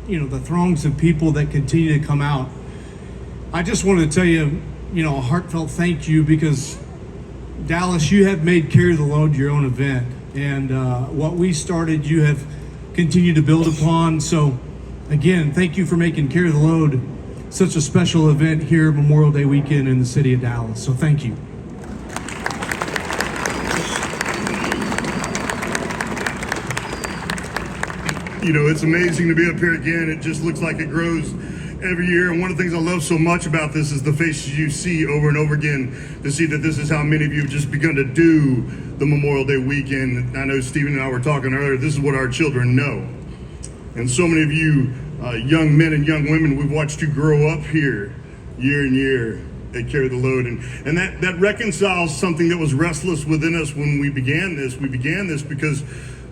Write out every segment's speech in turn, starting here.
the throngs of people that continue to come out. I just wanted to tell you, a heartfelt thank you, because Dallas, you have made Carry the Load your own event, and what we started, you have continued to build upon. So again, thank you for making Carry the Load such a special event here Memorial Day weekend in the city of Dallas. So thank you. It's amazing to be up here again. It just looks like it grows every year. And one of the things I love so much about this is the faces you see over and over again, to see that this is how many of you have just begun to do the Memorial Day weekend. I know Stephen and I were talking earlier, this is what our children know. And so many of you young men and young women, we've watched you grow up here year in year at Carry the Load. And that reconciles something that was restless within us when we began this. We began this because,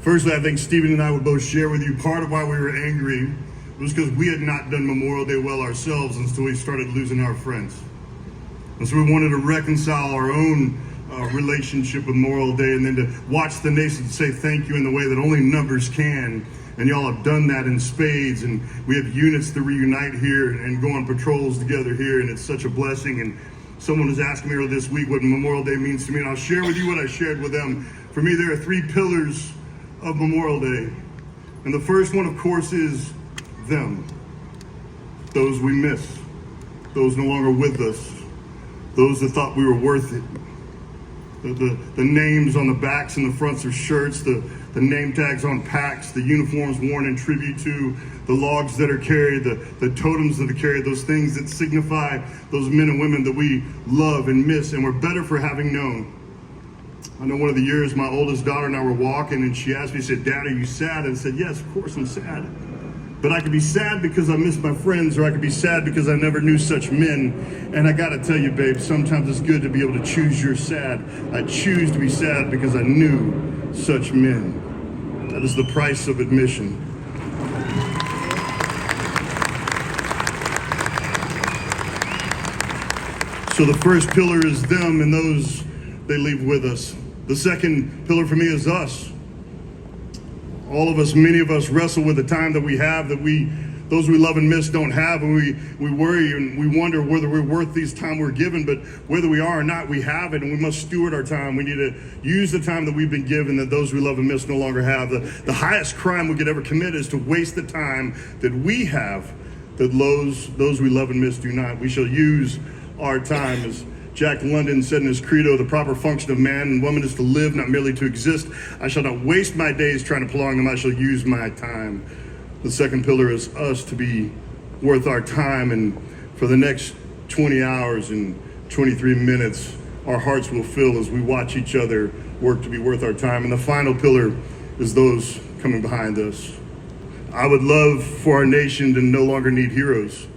firstly, I think Stephen and I would both share with you part of why we were angry was because we had not done Memorial Day well ourselves until we started losing our friends. And so we wanted to reconcile our own relationship with Memorial Day, and then to watch the nation say thank you in the way that only numbers can. And y'all have done that in spades, and we have units to reunite here and go on patrols together here, and it's such a blessing. And someone was asking me earlier this week what Memorial Day means to me, and I'll share with you what I shared with them. For me, there are 3 pillars of Memorial Day. And the first one, of course, is them. Those we miss, those no longer with us, those that thought we were worth it. The names on the backs and the fronts of shirts, the name tags on packs, the uniforms worn in tribute to, the logs that are carried, the totems that are carried, those things that signify those men and women that we love and miss and we're better for having known. I know one of the years my oldest daughter and I were walking, and she asked me, she said, "Dad, are you sad?" And I said, "Yes, of course I'm sad. But I could be sad because I miss my friends, or I could be sad because I never knew such men." And I gotta tell you, babe, sometimes it's good to be able to choose your sad. I choose to be sad because I knew such men. That is the price of admission. So the first pillar is them and those they leave with us. The second pillar for me is us. All of us, many of us wrestle with the time that we have that those we love and miss don't have, and we worry and we wonder whether we're worth these time we're given, but whether we are or not, we have it, and we must steward our time. We need to use the time that we've been given that those we love and miss no longer have. The highest crime we could ever commit is to waste the time that we have that those we love and miss do not. We shall use our time. As Jack London said in his credo, the proper function of man and woman is to live, not merely to exist. I shall not waste my days trying to prolong them. I shall use my time. The second pillar is us to be worth our time. And for the next 20 hours and 23 minutes, our hearts will fill as we watch each other work to be worth our time. And the final pillar is those coming behind us. I would love for our nation to no longer need heroes.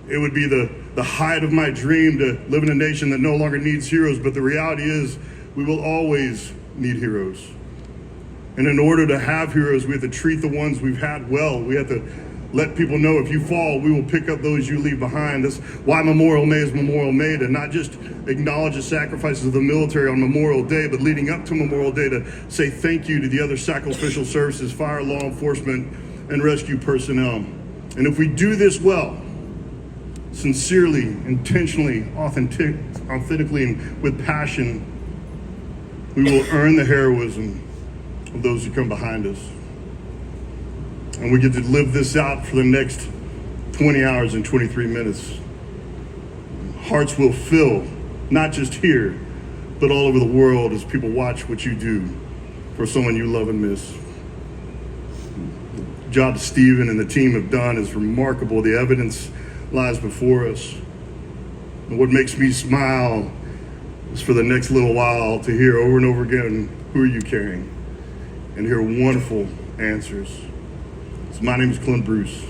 It would be the height of my dream to live in a nation that no longer needs heroes, but the reality is we will always need heroes. And in order to have heroes, we have to treat the ones we've had well. We have to let people know if you fall, we will pick up those you leave behind. That's why Memorial Day is Memorial Day, to not just acknowledge the sacrifices of the military on Memorial Day, but leading up to Memorial Day to say thank you to the other sacrificial services, fire, law enforcement, and rescue personnel. And if we do this well, sincerely, intentionally, authentically, and with passion, we will earn the heroism of those who come behind us. And we get to live this out for the next 20 hours and 23 minutes. Hearts will fill, not just here, but all over the world as people watch what you do for someone you love and miss. The job Stephen and the team have done is remarkable. The evidence lies before us. And what makes me smile is for the next little while to hear over and over again, who are you carrying? And hear wonderful answers. So my name is Clint Bruce,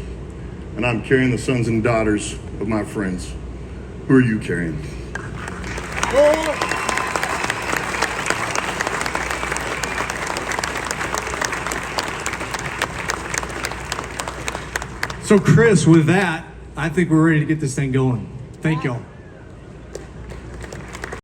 and I'm carrying the sons and daughters of my friends. Who are you carrying? So Chris, with that, I think we're ready to get this thing going. Thank y'all.